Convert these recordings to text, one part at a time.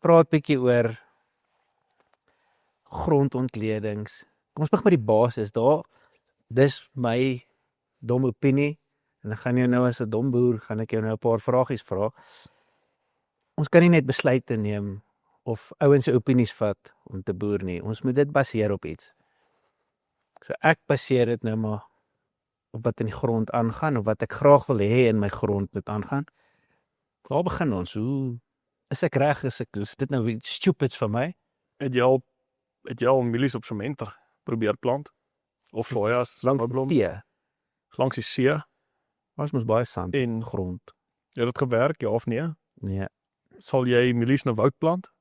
praat bietjie oor grondontledings. Kom ons begin met die basis. Dis my dom opinie. En dan gaan jy nou as 'n dom boer, gaan ek jou nou 'n paar vragies vra. Ons kan nie net besluite neem of ouens se opinies vat om te boer nie. Ons moet dit baseer op iets. So ek baseer dit nou maar op wat in die grond aangaan of wat ek graag wil hê in my grond moet aangaan. Waar begin ons? Hoe is ek reg? Is dit nou iets stupids vir my? Het jy al mielies op sementer probeer plant? Of sojas, Langs tee. langs die see? Was mos baie sand En grond. het dit gewerk, ja of nee? Nee. Sal jy mielies in 'n woud plant?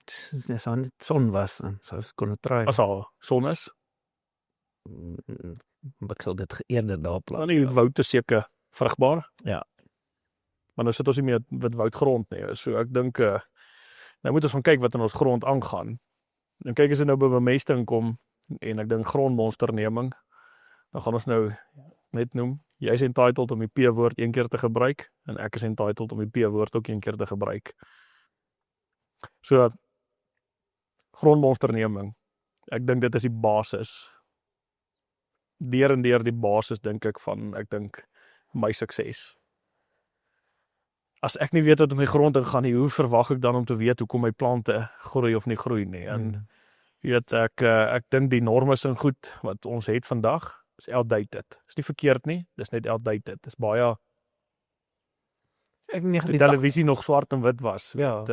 Dis net son was en so ek kon try. As al son is? Ek sal dit eerder daar plant. Dan die woud is seker vrugbaar. Ja. Maar nou sit ons nie meer met woudgrond nie. So ek dink nou moet ons gaan kyk wat in ons grond aangaan. En kyk as dit nou by bemesting kom en ek dink grondmonsterneming, dan gaan ons nou net noem, jy is entitled om die P-woord een keer te gebruik en ek is entitled om die P-woord ook een keer te gebruik. So grondmonsterneming, ek dink dit is die basis. Deur en deur die basis dink ek my sukses. As ek nie weet wat in my grond ingaan nie, hoe verwag ek dan om te weet hoekom my plante groei of nie groei nie? En jy weet, ek dink die norme is goed wat ons het vandag, is outdated. Is nie verkeerd nie, dis net outdated. Dis baie die televisie nog swart en wit was, Ja.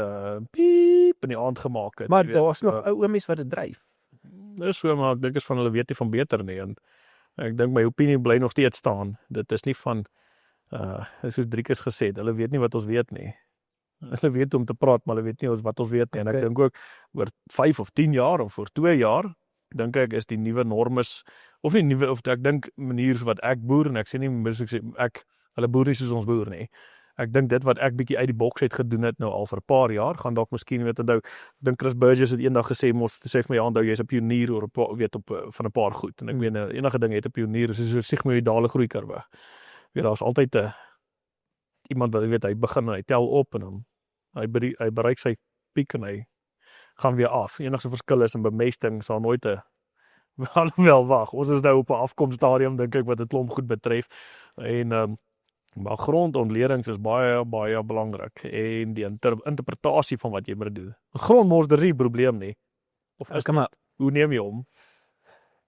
piep in die aand gemaak het. Maar jy weet, daar was nog ou oomies wat dit dryf. Dis so, maar ek dink is van hulle weet nie van beter nie. En ek dink my opinie bly nog steeds staan. Dit is nie van soos Driekus gesê het, hulle weet nie wat ons weet nie. Hulle weet om te praat, maar hulle weet nie wat ons weet nie. En ek dink ook oor 5 of 10 jaar of oor 2 jaar, dink ek is die nuwe normes of nie nuwe of ek dink maniere wat ek boer en ek sê nie hulle boer nie soos ons boer nie. Ek dink dit wat ek bietjie uit die boks het gedoen het nou al vir 'n paar jaar, gaan dalk miskien weet onthou. Ek dink Chris Burgess het eendag gesê sê vir my onthou jy's 'n pionier oor van 'n paar goed. En ek weet enige ding het 'n pionier, is so sigmoïdale groeikurwe. Weet daar's altyd iemand wat weet hy begin en hy tel op en dan hy bereik sy piek en hy gaan weer af. Enigste verskil is in bemesting sal nooit wel wag. Ons is nou op 'n afkomststadium dink ek wat dit klomp goed betref. En maar grondontledings is baie baie belangrik en die interpretasie van wat jy moet doen. Grondmonster is nie 'n probleem nie. Of is maar hoe neem jy hom?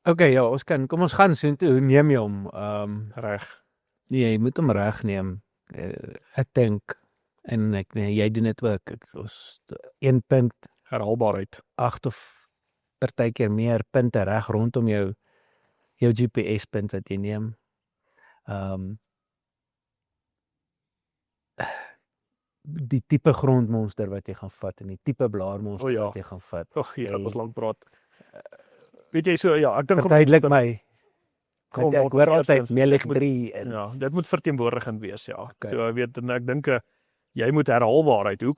okay, ja, kom ons gaan soontoe. Hoe neem jy hom? Reg. Nee, jy moet hom reg neem. Ek dink en jy doen dit ook. Ons 1 punt, Herhaalbaarheid. 8 of partykeer meer punte reg rondom jou GPS punt wat jy neem. Die tipe grondmonster wat jy gaan vat en die tipe blaarmonster wat jy gaan vat. Hier het ons lank praat. Weet jy so ja, ek dink Verduidelik my. Ek hoor altyd Melik 3 en ja, dit moet verteenwoordigend wees, ja. Okay. So weet en ek dink jy moet herhaalbaarheid. Hoe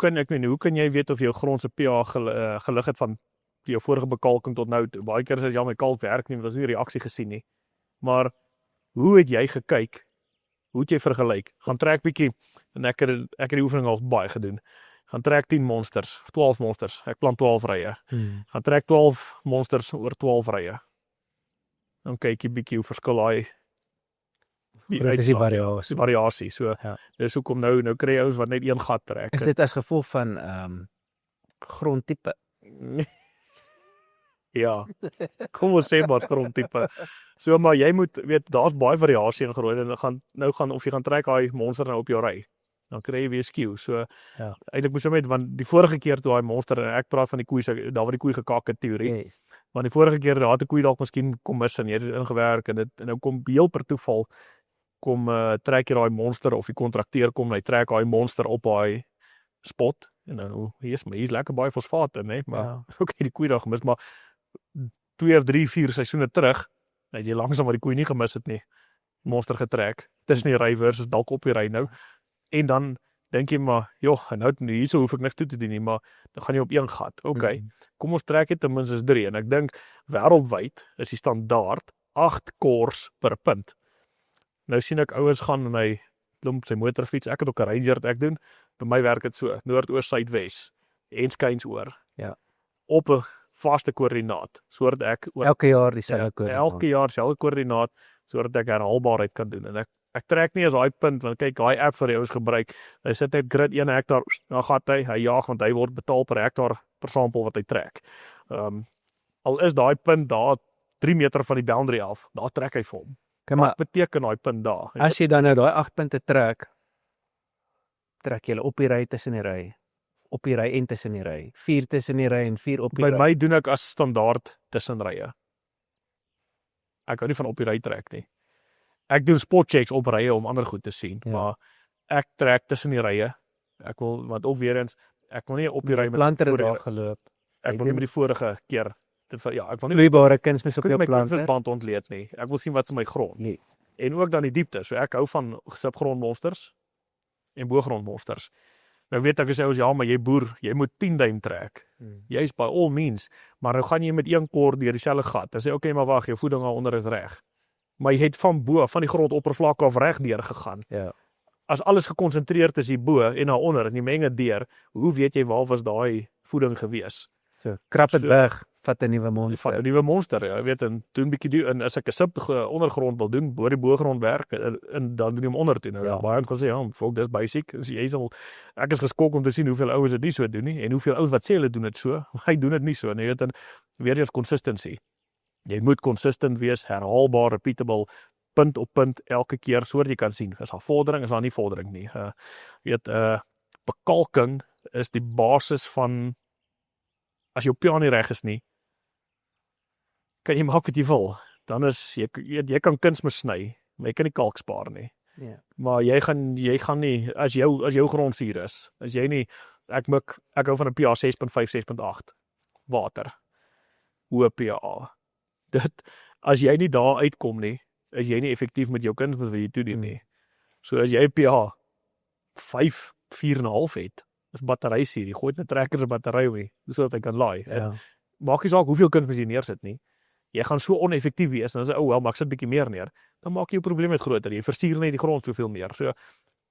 kan jy weet of jou grond se pH gelig het van jou vorige bekalking tot nou toe? Baie keer is dit ja, my kalk werk nie, want ons het nie reaksie gesien nie. Maar hoe het jy gekyk? Hoe het jy vergelyk? Gaan trek bietjie en ek het die oefening al baie gedoen. Gaan trek 10 monsters, 12 monsters. Ek plant 12 rye. Gaan trek 12 monsters oor 12 rye. Dan kyk jy bietjie hoe verskil daai dit is die variasie. variasie. So Ja. dis hoekom nou kry jy ouens wat net een gat trek. Is dit as gevolg van grondtipe? Ja. Kom ons sê maar grondtipe. So maar jy moet weet daar's baie variasie in groei en gaan of jy gaan trek daai monster nou op jou ry. Dan kry jy weer skew. So Ja. eintlik moes jy met want die vorige keer toe daai monster en ek praat van die koei daar waar die koei gekak het teorie. Yes. Want die vorige keer daar het 'n koei dalk miskien kom mis en jy het dit ingewerk en nou kom heel per toeval trek jy daai monster of die kontrakteur kom hy trek daai monster op daai spot en nou hier's lekker baie fosfaat in hè maar okay die koei daar gemis maar 2 of 3, 4 seisoene terug het jy langsaam wat die koei nie gemis het nie monster getrek tussen die ry versus dalk op die ry nou en dan dink jy maar joh nou hierso hoef ek niks toe te doen nie maar dan gaan jy op een gat okay kom ons trek dit ten minste 3 en ek dink wêreldwyd is die standaard 8 cores per punt. Nou sien ek ouens gaan en hy klomp sy motorfiets. Ek het ook 'n Ranger wat ek doen. By my werk dit so, noordoos, suidwes en skynsoor. Ja. Op 'n vaste koördinaat, sodat ek Elke jaar dieselfde koördinaat. elke jaar dieselfde koördinaat sodat ek herhaalbaarheid kan doen. En ek trek nie as daai punt want kyk, daai app vir jou is gebruik. Hy sit net grid 1 hektaar, dan gaan hy jaag want hy word betaal per hektaar per sampel wat hy trek. Al is daai punt daar 3 meter van die boundary af, daar trek hy vir hom. Okay, maar Wat beteken daai punt daar? as jy dan nou daai 8 punte trek jy hulle op die ry tussen die ry, op die ry en tussen die ry, 4 tussen die ry en 4 op die By ry. my doen ek as standaard tussenrye. Ek hou nie van op die ry trek nie. Ek doen spotchecks op rye om ander goed te sien, Ja. maar ek trek tussen die rye. Ek wil want ook weer eens ek wil nie op die ry met planter het vorige- daar geloop. ek wil nie met die vorige keer ek wil nie Vloeibare kunsmis op ek wil jou nie my planter. kunsmisband ontleed nie. Ek wil sien wat is in my grond. Nee. En ook dan die diepte. So ek hou van subgrondmonsters en boogrondmonsters. Nou weet ek as jy sê ja, maar jy boer, jy moet 10 duim trek. Jy's by all means, maar nou gaan jy met een kord deur dieselfde gat. Dan sê okay, maar wag, jou voeding daaronder is reg. Maar jy het van bo, van die grondoppervlak af reg deur gegaan. Ja. As alles gekonsentreerd is hier bo en daaronder en jy meng dit deur, hoe weet jy waar was daai voeding gewees? So, krap dit So- weg, vat 'n nuwe Vat 'n monster. nuwe monster, jy weet, en doen bietjie en as ek 'n sub ondergrond wil doen, bo die boogrond werk en dan doen jy hom onder toe. Nou Ja. baie ons kan sê ja, fok, dis basic. As jy sal ek is geskok om te sien hoeveel ouens dit nie so doen nie en hoeveel ouens wat sê hulle doen dit so, hy doen dit nie so nie, jy weet, en weer eens consistency. Jy moet consistent wees, herhaalbaar, repeatable, punt op punt elke keer sodat jy kan sien is daar vordering, is daar nie vordering nie. Bekalking is die basis van as jou piano nie reg is nie, kan jy maak wat jy wil. Dan is jy kan kunsmis sny, maar jy kan nie kalk spaar nie. Ja. Maar jy gaan nie as jou grondsuur is. As jy nie ek hou van 'n pH 6.5 6.8 water. Hoë pH. Dit as jy nie daar uitkom nie, is jy nie effektief met jou kunsmis wat jy toedien nie. So as jy pH 5 4.5 het, is batterysuur. Jy gooi net 'n trekker se battery om sodat hy kan laai. Ja. Maak nie saak hoeveel kunsmis jy neersit nie. Jy gaan so oneffektief wees en dan sê wel, maar ek sit bietjie meer neer. Dan maak jy jou probleem net groter. Jy versuur net die grond soveel meer. So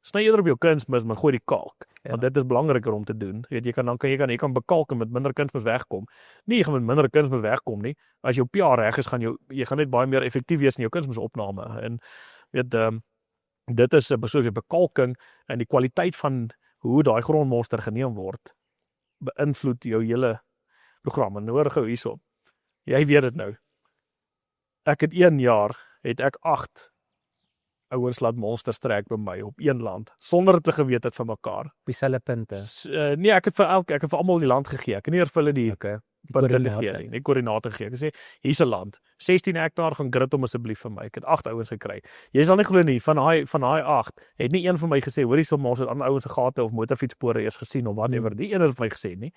sny eerder op jou kunsmis, maar gooi die kalk. Ja. Want dit is belangriker om te doen. Jy weet jy kan bekalk en met minder kunsmis wegkom. Nee, jy gaan met minder kunsmis wegkom nie. As jou pH reg is, jy gaan net baie meer effektief wees in jou kunsmisopname. En weet dit is 'n besluit bekalking en die kwaliteit van hoe daai grondmonster geneem word beïnvloed jou hele program. En hoor gou hierso. Jy weet dit nou. Ek het 1 jaar het ek 8 ouens laat monsters trek by my op een land sonder dit te geweet het van mekaar. Op dieselfde punte. Nee, ek het vir almal die land gegee. Ek het nie vir hulle die Okay. punte Koördinate. gegee nie, koördinate gegee. Ek sê hier's 'n land, 16 hektaar gaan grid hom asseblief vir my. Ek het 8 ouens gekry. Jy sal nie glo nie, van daai 8 het nie een van my gesê, hoorie som ons het ander ouens se gate of motorfietsspore eers gesien of whatever. Nie een het vir my gesê nie.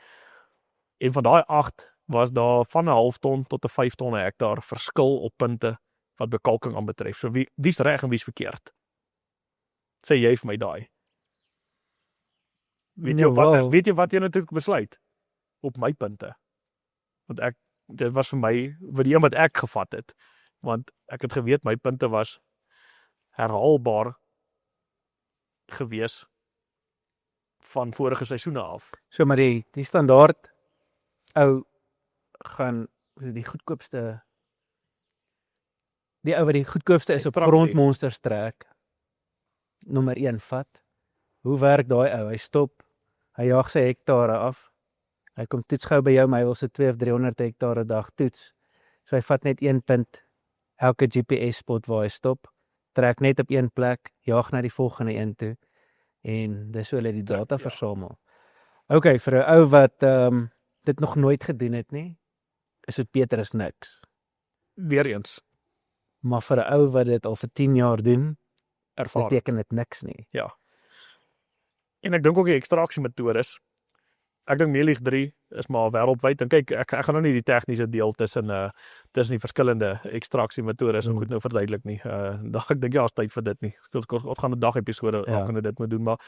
En van daai 8 was daar van 'n half ton tot 'n 5 ton 'n hektaar verskil op punte wat bekalking aanbetref. So wie's reg en wie's verkeerd? Sê jy vir my daai. Weet jy wat jy natuurlik besluit op my punte? Want dit was vir my vir die een wat ek gevat het, want ek het geweet my punte was herhaalbaar gewees van vorige seisoene af. So maar die standaard ou gaan die goedkoopste die ou wat die goedkoopste is op Extractie. grondmonsters trek. Nommer 1 vat. Hoe werk daai ou? Hy stop. Hy jaag sy hektare af. Hy kom toets gou by jou, maar hy wil so 2 of 300 hektare 'n dag toets. So hy vat net 1 punt elke GPS spot waar hy stop. Trek net op een plek, jaag na die volgende een toe en dis hoe hulle die data versamel. Okay, vir 'n ou wat dit nog nooit gedoen het nie, is dit beter as niks. Weereens Maar vir 'n ou wat dit al vir 10 jaar doen, ervaar. beteken dit niks nie. En ek dink ook die ekstraksiemetodes. Ek dink Melieg 3 is maar wêreldwyd. En kyk, ek gaan nou nie die tegniese deel tussen die verskillende ekstraksiemetodes en goed nou verduidelik nie. Ek dink ja, is tyd vir dit nie. Ons gaan 'n dag episode kan dit moet doen, maar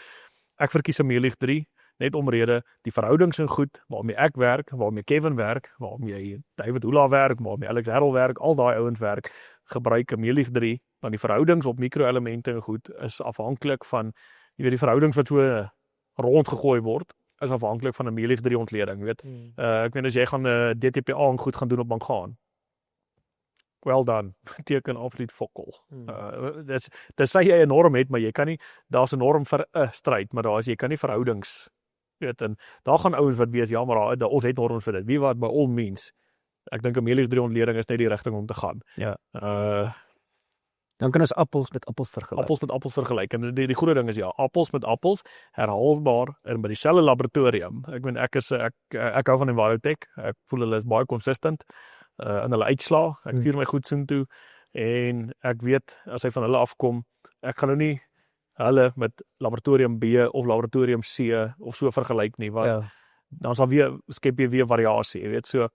ek verkies 'n Melieg 3 net omrede die verhoudings en goed waarmee ek werk, waarmee Kevin werk, waarmee David Hula werk, waarmee Alex Herrel werk, al daai ouens werk, gebruik 'n Melieg 3 Want die verhoudings op mikroelemente en goed is afhanklik van, jy weet die verhoudings wat so rondgegooi word, is afhanklik van 'n melieg-3 ontleding, weet. Ek meen as jy gaan DTPA en goed gaan doen op mangaan. Well done, teken absoluut fokol. Dis sê jy 'n norm het, maar jy kan nie, daar's 'n norm vir 'n stryd, maar jy kan nie verhoudings, weet, en daar gaan ouens wat wees, ja, maar ons het norms vir dit. Wie wat by all means. Ek dink 'n melieg-3 ontleding is net die rigting om te gaan. Ja. Dan kan ons appels met appels vergelyk. Appels met appels vergelyk. En die goeie ding is ja, appels met appels, herhaalbaar en by dieselfde laboratorium. Ek meen ek hou van Envirotech. Ek voel hulle is baie consistent in hulle uitslaa. Ek stuur my goed soontoe en ek weet as hy van hulle afkom, ek gaan nou nie hulle met laboratorium B of laboratorium C of so vergelyk nie, want dan sal skep jy weer variasie, jy weet, so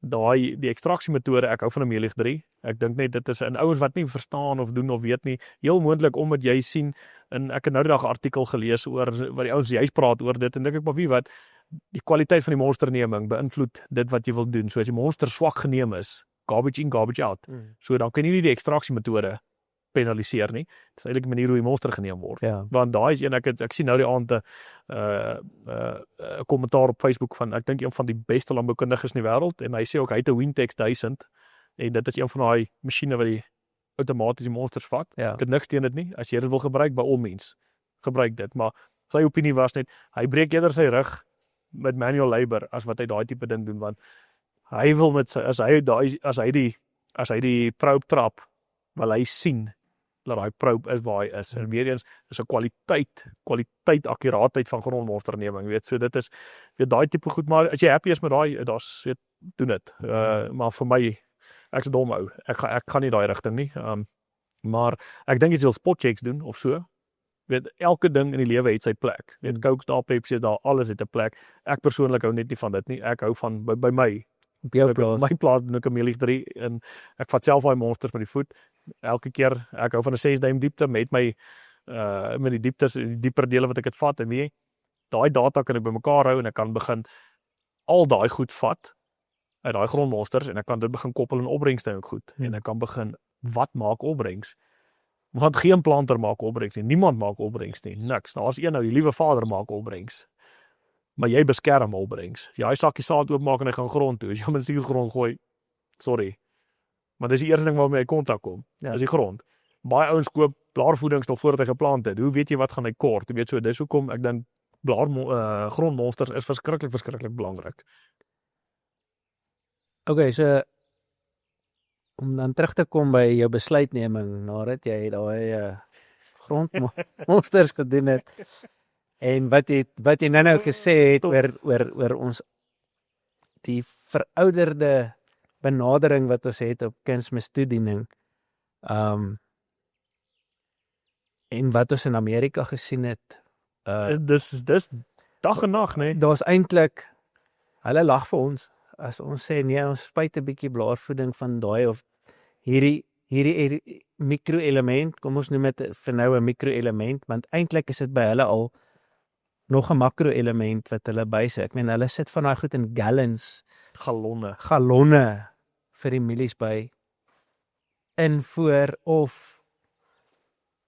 die ekstraksiemetode, ek hou van 'n melieg-3. Ek dink net dit is 'n ouens wat nie verstaan of doen of weet nie, heel moontlik omdat jy sien, en ek het nou die dag 'n artikel gelees oor wat die ouens juist praat oor dit, en dink ek maar wie wat, die kwaliteit van die monsterneming beïnvloed dit wat jy wil doen. So as die monster swak geneem is, garbage in, garbage out. So dan kan jy nie die ekstraksiemetode penaliseer nie. Dit is eintlik 'n manier hoe die monster geneem word. Want daai is een, ek sien nou die aand 'n kommentaar op Facebook van, ek dink een van die beste landboukundiges in die wêreld, en hy sê ook hy het 'n Wintex 1000 en dit is een van daai masjiene wat die outomaties die monsters vat. Ek het niks teen dit nie. As jy dit wil gebruik, by all means, gebruik dit, maar sy opinie was net, hy breek eerder sy rug met manual labor as wat hy daai tipe ding doen, want hy wil met as hy die probe trap, wil hy sien dat daai probe is waar hy is. En weer eens is 'n kwaliteit akkuraatheid van grondmonsterneming, weet, so dit is weet daai tipe goed, maar as jy happy is met daai, daar's weet doen dit. Maar vir my, ek's 'n dom ou. Ek gaan nie daai rigting nie. Maar ek dink jy wil spotchecks doen of so. Weet, elke ding in die lewe het sy plek. Weet, Coke daar, Pepsi daar, alles het 'n plek. Ek persoonlik hou net nie van dit nie. Ek hou van by my my plaas doen ek 'n melieg-3 en ek vat self daai monsters met die voet. Elke keer, ek hou van 'n 6 duim diepte met my met die dieptes, die dieper dele wat ek dit vat, en weet jy, daai data kan ek bymekaar hou en ek kan begin al daai goed vat uit daai grondmonsters en ek kan dit begin koppel in opbrengste ook goed. En ek kan begin, wat maak opbrengs? Want geen planter maak opbrengs nie, niemand maak opbrengs nie, niks. Nou as een nou, die liewe Vader maak opbrengs, maar jy beskerm opbrengs. Jy hy sakkie saad oopmaak en hy gaan grond toe, as jy hom in die grond gooi, sorry, maar dis die eerste ding waarmee hy kontak kom, is die grond. Baie ouens koop blaarvoedings nog voordat hy geplant het, hoe weet jy wat gaan hy kort? Jy weet so, dis hoekom ek dink grondmonsters is verskriklik belangrik. Okay, so om dan terug te kom by jou besluitneming nadat jy daai grondmonsters gedoen het en wat jy nou gesê het oor ons die verouderde benadering wat ons het op kunsmistoediening en wat ons in Amerika gesien het. Dis dag en nag, nee. Daar's eintlik, hulle lag vir ons as ons sê nee, ons spuit 'n bietjie blaarvoeding van daai of hierdie mikroelement, kom ons noem dit vir nou 'n mikroelement, want eintlik is dit by hulle al nog 'n makroelement wat hulle bysit. Ek meen hulle sit van daai goed in gallonne vir die mielies by invoer of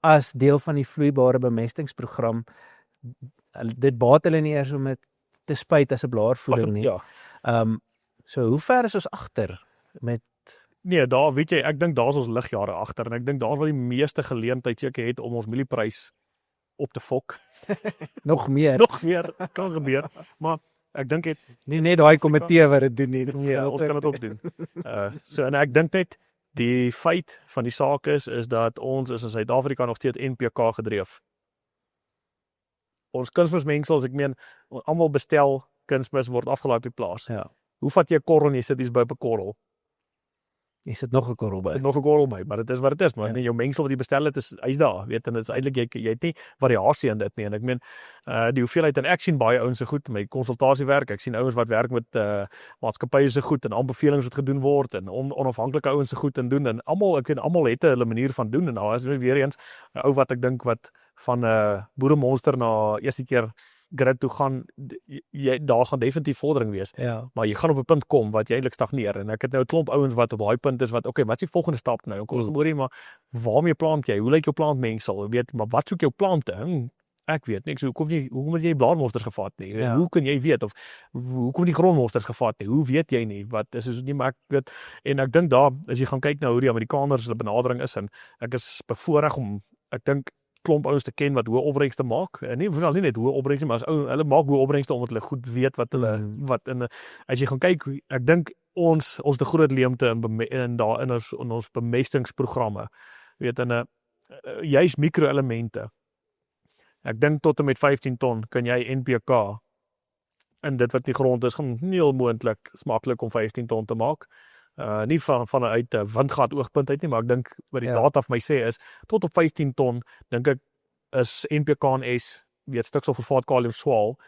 as deel van die vloeibare bemestingsprogram. Dit baat hulle nie eers om dit te spuit as 'n blaarvoeding nie. So hoe ver is ons agter met Nee, daar weet jy, ek dink daar's ons ligjare agter en ek dink daar's waar die meeste geleentheid seker het om ons mielieprys op te fok. Nog meer kan gebeur, maar ek dink het nie net daai komitee wat dit doen nie. Ja, ons kan dit ook doen. So en ek dink net die feit van die saak is dat ons is in Suid-Afrika nog steeds NPK gedreef. Ons kunsmismengsels, ek meen, almal bestel kunsmis word afgelaai op die plaas. Ja. Hoe vat jy 'n korrel en jy sit iets by 'n korrel? Jy sit nog 'n korrel by. Nog 'n korrel by, maar dit is wat dit is, maar nee, jou mengsel wat jy bestel het hy's daar, weet, en dit is eintlik jy het nie variasie in dit nie, en ek meen die hoeveelheid en ek sien baie ouens se goed met konsultasiewerk. Ek sien ouens wat werk met maatskappye se goed en aanbevelings wat gedoen word en onafhanklike ouens se goed en doen, en ek weet almal het hulle manier van doen, en daar is weer eens 'n ou wat ek dink wat van boeremonster na eerste keer grid toe gaan, daar gaan definitief vordering wees. Ja. Maar jy gaan op 'n punt kom wat jy eintlik stagneer en ek het nou 'n klomp ouens wat op daai punt is wat okay, wat is die volgende stap nou? Kom hoorie, maar waarmee plant jy? Hoe lyk jou plantmengsel? Weet, maar wat soek jou plante? Ek weet niks. Hoekom het jy blaarmonsters gevat nie? Ja. Hoe kan jy weet of hoekom die grondmonsters gevat nie? Hoe weet jy nie? Wat is nie, maar ek weet en ek dink daar as jy gaan kyk na hoe die Amerikaners hulle benadering is en ek is bevoorreg om ek dink klomp ouens te ken wat hoë opbrengste maak. Nie veral nie net hoë opbrengste, maar as hulle maak hoë opbrengste omdat hulle goed weet wat hulle wat in as jy gaan kyk, ek dink ons te groot leemte in ons bemestingsprogramme. Weet in juis mikroelemente. Ek dink tot en met 15 ton kan jy NPK in dit wat die grond is, gaan nie heel moontlik smaklik om 15 ton te maak. Nie vanuit 'n windgat oogpunt uit nie, maar ek dink wat die data vir my sê is tot op 15 ton dink ek is NPK en S weet stikstofosfaat, kalium, swaal.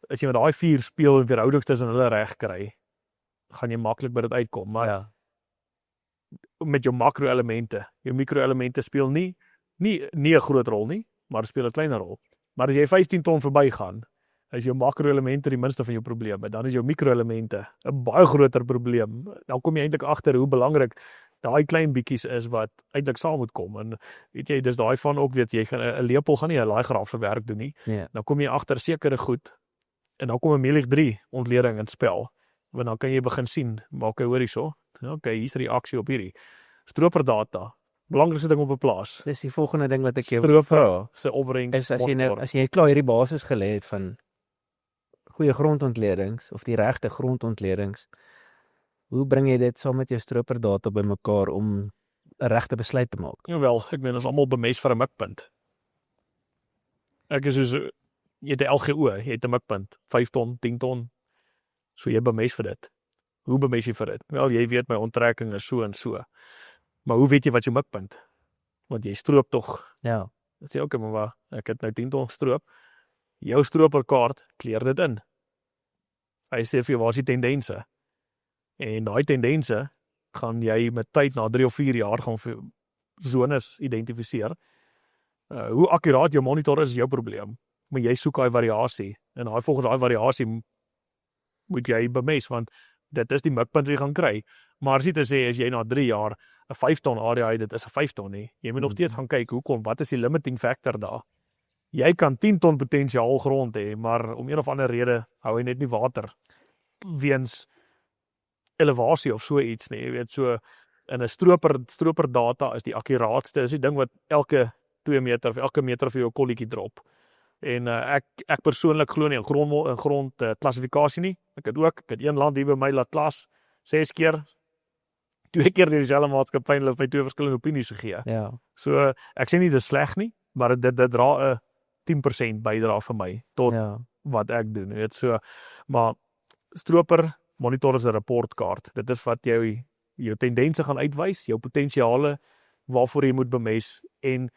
As jy met daai 4 speel en verhoudings tussen hulle reg kry, gaan jy maklik by dit uitkom. Maar met jou makroelemente, jou mikroelemente speel nie 'n groot rol nie, maar speel 'n kleiner rol. Maar as jy 15 ton verbygaan, is jou makroelemente die minste van jou probleme, dan is jou mikroelemente 'n baie groter probleem. Dan kom jy eintlik agter hoe belangrik daai klein bietjies is wat eintlik saam moet kom. En weet jy, dis daai van ook weet jy, 'n lepel gaan nie 'n laai graafse werk doen nie. Dan kom jy agter sekere goed en dan kom 'n Melick 3 ontleding in spel. Want dan kan jy begin sien, maar okay, hoor hierso. Okay, hier's reaksie op hierdie stroperdata. Belangrikste ding op 'n plaas. Dis die volgende ding wat ek jou vra. Se opbrengs is as jy klaar hierdie basis gelê het van goeie grondontledings of die regte grondontledings, hoe bring jy dit saam met jou stroperdata bymekaar om 'n regte besluit te maak? Jawel, ek meen ons almal bemest vir 'n mikpunt. Ek is soos jy het 'n LGO, jy het 'n mikpunt, 5 ton, 10 ton. So jy bemest vir dit. Hoe bemest jy vir dit? Wel, jy weet my onttrekking is so en so. Maar hoe weet jy wat jou mikpunt? Want jy stroop tog. Ja. Dan sê okay, maar ek het nou 10 ton gestroop. Jou stroperkaart kleer dit in. Hy sê vir jou waar is die tendense? En daai tendense gaan jy met tyd na 3 of 4 jaar gaan vir zones identifiseer. Hoe akkuraat jou monitor is jou probleem. Maar jy soek daai variasie en volgens daai variasie moet jy bemest want dit is die mikpunt wat jy gaan kry. Maar as jy te sê as jy na 3 jaar 'n 5 ton area het, dit is 'n 5 ton nie. Jy moet nog steeds gaan kyk hoekom, wat is die limiting factor daar? Jy kan 10 ton potensiaal grond hê, maar om een of ander rede hou hy net nie water weens elevasie of so iets nie. Jy weet so in 'n stroperdata is die akkuraatste, is die ding wat elke 2 meter of elke meter vir jou kolletjie drop. En ek persoonlik glo nie in grond klassifikasie nie. Ek het een land hier by my laat klas 6 keer. 2 keer deur dieselfde maatskappy en hulle het my 2 verskillende opinies gegee. Ja. So ek sê nie dit is sleg nie, maar dit dra 'n 10% bydra vir my tot wat ek doen. Weet so, maar stroper monitor is 'n rapportkaart. Dit is wat jou tendense gaan uitwys, jou potensiale waarvoor jy moet bemest en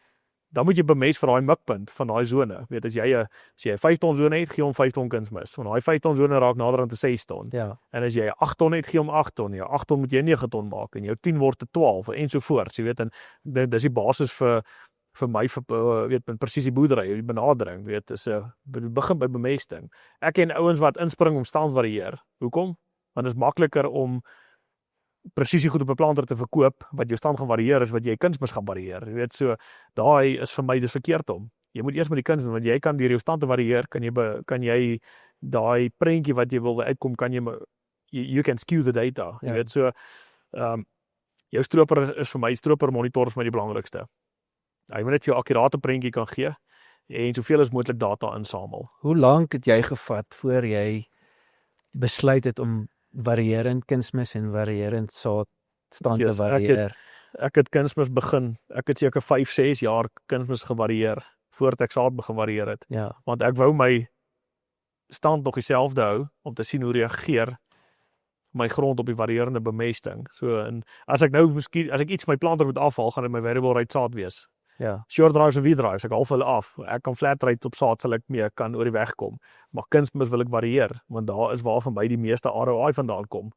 dan moet jy bemest vir daai mikpunt van daai sone. Weet as jy 'n 5 ton sone het, gee hom 5 ton kunsmis. Want daai 5 ton sone raak nader aan 6 ton. Ja. En as jy 'n 8 ton het, gee hom 8 ton. Jou 8 ton moet jy 9 ton maak en jou 10 word 'n 12 en so voort. Jy weet en dis die basis vir my weet met presisie boerdery, die benadering, weet is begin by bemesting. Ek ken ouens wat inspring om stand varieer. Hoekom? Want dit is makliker om presisie goed op 'n planter te verkoop wat jou stand gaan varieer is wat jy kunsmis gaan varieer. Jy weet so daai is vir my dis verkeerd om. Jy moet eers met die kuns doen want jy kan deur jou stand te varieer, kan jy daai prentjie wat jy wil uitkom kan you can skew the data. Jy weet so jou stroper is vir my stroper monitor is vir my die belangrikste. Hy moet net vir jou akkurate prentjie kan gee en soveel as moontlik data insamel. Hoe lank het jy gevat voor jy besluit het om varierend kunsmis en varierend saad stand te varieer? Ek het kunsmis begin. Ek het seker 5-6 jaar kunsmis gevarieer voordat ek saad begin varieer het. Ja. Want ek wou my stand nog dieselfde hou om te sien hoe reageer my grond op die varierende bemesting. So en as ek iets my planter moet afhaal, gaan dit my variable rate saad wees. Ja. Short drives en V-drives, ek half hulle af. Ek kan flat rate op saad sal ek mee kan oor die weg kom. Maar kunsmis wil ek varieer, want daar is waar van my die meeste ROI vandaan kom.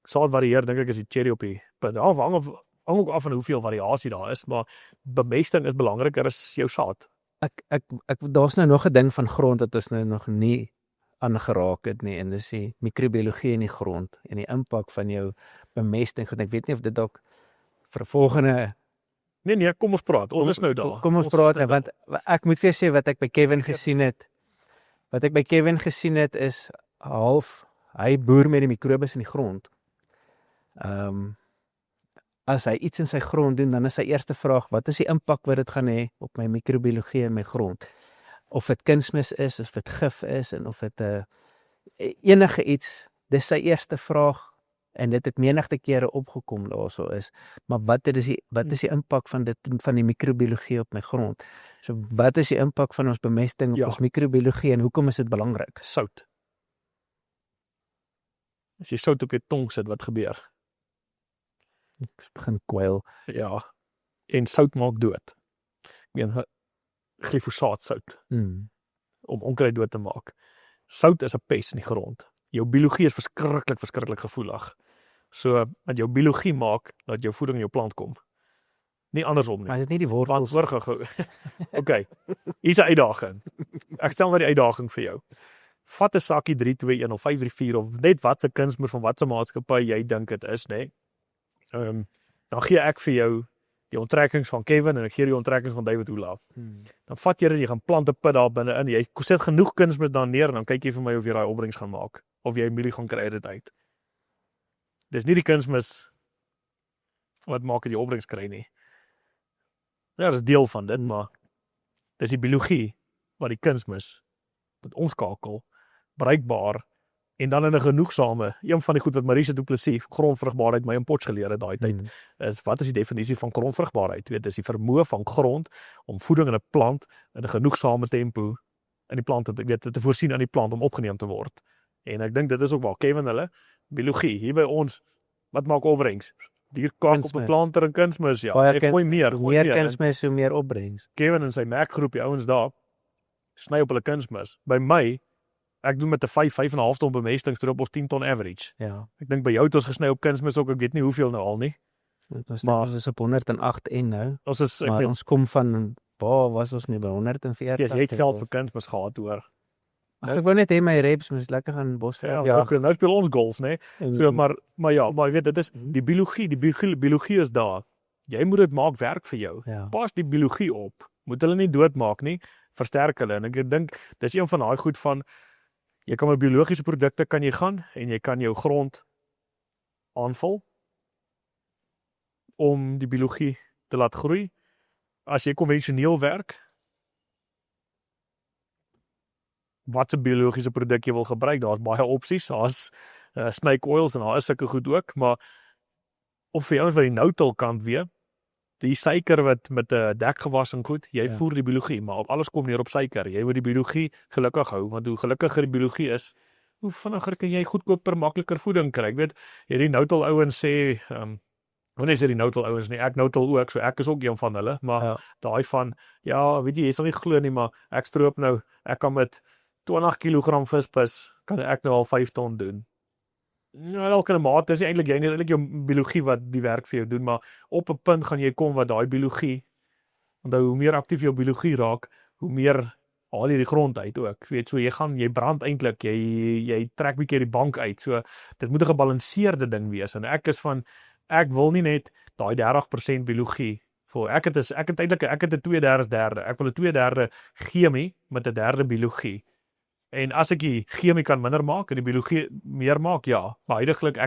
Saad varieer dink ek is die cherry op die punt. Hang ook af van hoeveel variasie daar is, maar bemesting is belangriker as jou saad. ek daar's nou nog 'n ding van grond wat ons nou nog nie aangeraak het nie, en dis die microbiologie in die grond en die impak van jou bemesting. Goed, ek weet nie of dit dalk vir 'n volgende Nee, kom ons praat. Ons is nou daar. Kom ons praat nou, want ek moet vir jou sê wat ek by Kevin gesien het. Wat ek by Kevin gesien het is half hy boer met die mikrobes in die grond. As hy iets in sy grond doen, dan is sy eerste vraag, wat is die impak wat dit gaan hê op my microbiologie in my grond? Of dit kunsmis is, of dit gif is, en of dit enige iets, dis sy eerste vraag, en dit het menigte kere opgekom daarso is, maar wat is die impak van die microbiologie op my grond? So wat is die impak van ons bemesting op ons microbiologie, en hoekom is dit belangrik? Sout. As jy sout op jou tong sit, wat gebeur? Ek begin kwyl. Ja, en sout maak dood. Ek meen, glyfosaatsout, om onkruid dood te maak. Sout is 'n pes in die grond. Jou biologie is verskriklik gevoelig. So, dat jou biologie maak, dat jou voeding in jou plant kom. Nie andersom nie. Maar is dit nie die wortels? Want gou. Okay, hier's 'n uitdaging. Ek stel maar die uitdaging vir jou. Vat 'n sakkie 321 of 534 of net wat se kunsmis van wat se maatskappy jy dink dit is, nê? Dan gee ek vir jou die onttrekkings van Kevin en ek gee die onttrekkings van David Ola. Dan vat jy dit, jy gaan plant 'n put daar binne in. Jy sit genoeg kunsmis daar neer en dan kyk jy vir my of jy daai opbrengs gaan maak of jy mielie gaan kry dit uit. Dis nie die kunsmis wat maak dat jy opbrengs kry nie. Ja, dis deel van dit, maar dis die biologie wat die kunsmis met omskakel, bruikbaar en dan in 'n genoegsame, een van die goed wat Maurice Du Plessis, grondvrugbaarheid, my in Potch geleer het daai tyd, is wat is die definisie van grondvrugbaarheid? Weet, dis die vermoë van grond om voeding in 'n plant in 'n genoegsame tempo in die plant te voorsien aan die plant om opgeneem te word. En ek dink dit is ook waar Kevin hulle biologie hier by ons, wat maak opbrengs? Dierkalk op 'n planter en kunsmis, ja. Ek gooi meer kunsmis, hoe meer opbrengs. Kevin en sy merkgroep, die ouens daar, sny op hulle kunsmis. By my, ek doen met 'n 5.5 ton bemestingstroop of 10 ton average. Ja. Ek dink by jou het ons gesny op kunsmis ook, ek weet nie hoeveel nou al nie. Ons is op 108 en nou. Ons kom van, was ons nie by 140? Ja, jy het geld vir kunsmis gehad, hoor. Ek wou net hê my reps moes lekker gaan bosveld. Ja, nou speel ons golf, né? So, maar jy weet, dit is die biologie is daar. Jy moet dit maak werk vir jou. Ja. Pas die biologie op. Moet hulle nie doodmaak nie, versterk hulle. En ek dink dis een van daai goed van jy kan met biologiese produkte kan jy gaan en jy kan jou grond aanval om die biologie te laat groei. As jy konvensioneel werk, wat 'n biologiese produk jy wil gebruik, daar's baie opsies, daar's snake oils en daar is sulke goed ook, maar of vir ouens wat die no-till kant weer, die suiker wat met 'n dekgewas en goed, jy voer die biologie, maar op alles kom neer op suiker. Jy moet die biologie gelukkig hou, want hoe gelukkiger die biologie is, hoe vinniger kan jy goedkoper, makliker voeding kry. Ek weet, hierdie no-till ouens sê, wanneer sê die no-till ouens nie, ek no-till ook, so ek is ook een van hulle, maar daai van, weet jy sal nie glo nie, maar ek stroop nou, ek kan met 20 kg vispis, kan ek nou al 5 ton doen. Ja, elke mate is eintlik jy nie eintlik jou biologie wat die werk vir jou doen, maar op 'n punt gaan jy kom wat daai biologie, want hoe meer aktief jou biologie raak, hoe meer haal jy die grond uit ook. Weet, so jy brand eintlik, jy trek bietjie die bank uit. So dit moet 'n gebalanseerde ding wees. En ek wil nie net daai 30% biologie vir ek het 'n 2/3. Ek wil 'n 2/3 chemie met 'n derde biologie. En as ek die chemie kan minder maak en die biologie meer maak, ja. Maar huidiglik,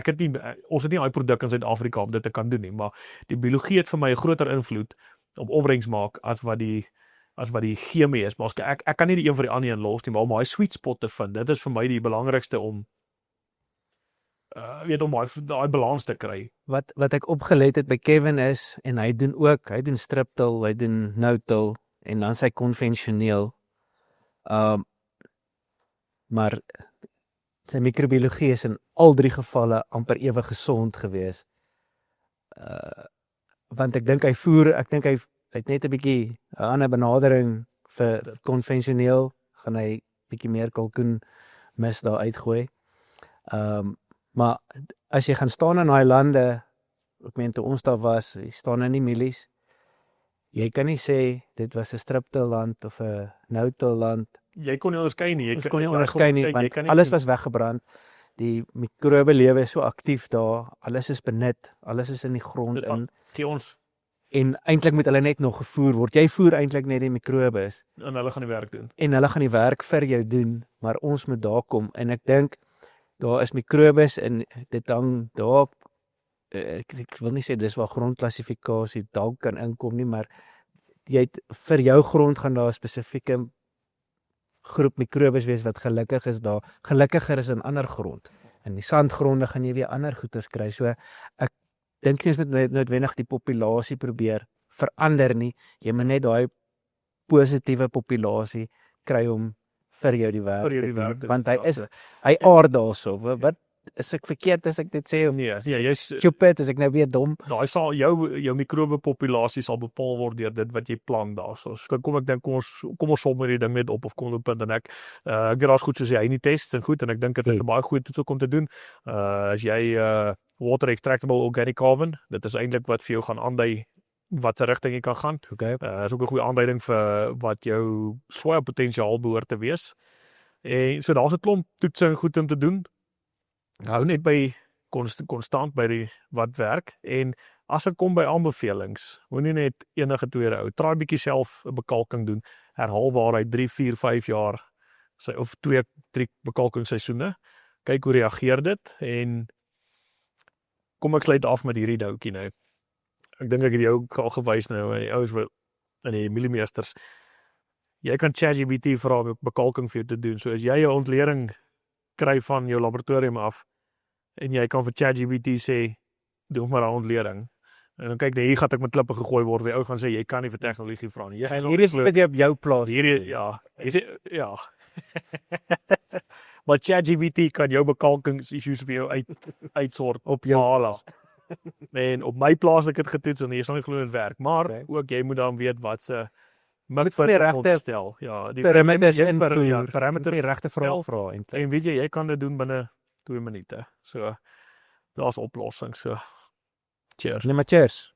ons het nie daai produk in Suid-Afrika om dit te kan doen nie, maar die biologie het vir my 'n groter invloed op opbrengs maak as wat die chemie is. Maar ek kan nie die een vir die ander een los nie, maar om daai sweet spot te vind, dit is vir my die belangrikste om om daai balans te kry. Wat ek opgelet het by Kevin is, en hy doen striptil, hy doen no-till, en dan sy konvensioneel. Maar sy microbiologie is in al 3 gevalle amper ewe gesond gewees. Want ek dink hy het net 'n bietjie 'n ander benadering vir konvensioneel, gaan hy bietjie meer kalkoen mis daar uitgooi. Maar as jy gaan staan in daai lande, ek meen toe ons daar was, jy staan in die mielies, Jy kan nie sê dit was 'n striptilland of 'n no-till-land. Jy kon nie onderskei nie. Ons kon nie onderskei nie, want kan nie alles was weggebrand. Die mikrobe lewe is so aktief daar, alles is benut, alles is in die grond in gee ons en eintlik moet hulle net nog gevoer word. Jy voer eintlik net die mikrobes en hulle gaan die werk doen. en hulle gaan die werk vir jou doen, maar ons moet daar kom en ek dink daar is mikrobes en dit hang daar ek wil nie sê dis waar grondklassifikasie dalk kan inkom nie, maar jy het, vir jou grond gaan daar 'n spesifieke groep mikrobes wees wat gelukkig is daar, gelukkiger is in ander grond. In die sandgronde gaan jy weer ander goeters kry. So ek dink nie ons moet noodwendig die populasie probeer verander nie. Jy moet net daai positiewe populasie kry om vir jou die werk te doen, want hy aard daarso. Wat is ek verkeerd as ek dit sê? Nee, jy's stupid, as ek nou weer dom. Daai sal jou mikrobe populasie sal bepaal word deur dit wat jy plan daarso. So kom ons som hierdie ding net op of kom op punt en ek weet daar's goed soos hy nie tests en goed en ek dink dit is 'n baie goeie toets om te doen. As jy water extractable organic carbon, dit is eintlik wat vir jou gaan aandui wat se rigting jy kan gaan. Okay. Is ook 'n goeie aanduiding vir wat jou soil potensiaal behoort te wees. En so daar's 'n klomp toetse en goed om te doen. Hou net by konstant by die wat werk en as dit kom by aanbevelings, moenie net enige tweede hou. Try bietjie self 'n bekalking doen. Herhaalbaarheid 3, 4, 5 jaar of 2, 3 bekalkingsseisoene. Kyk hoe reageer dit en kom ek sluit af met hierdie doutjie nou. Ek dink ek het jou ook al gewys nou, die ouens in die mielimeesters. Jy kan ChatGPT vra om bekalking vir jou te doen. So as jy 'n ontleding kry van jou laboratorium af en jy kan vir ChatGPT sê doen maar 'n ontleding. En dan kyk jy hier gaan ek met klippe gegooi word. Die ou gaan sê jy kan nie vir tegnologie vra nie. Hier is wat jy op jou plaas. Ja. Maar ChatGPT kan jou bekalkingsissues vir jou uitsort op jou plaas. En op my plaas ek het getoets en jy sal nie glo dit werk, maar ook jy moet dan weet wat se regte stel. Ja, die parameters parameter die regte vrae vra en weet jy kan dit doen binne 2 minute. So daar's oplossings. So cheers. Nee, maar cheers.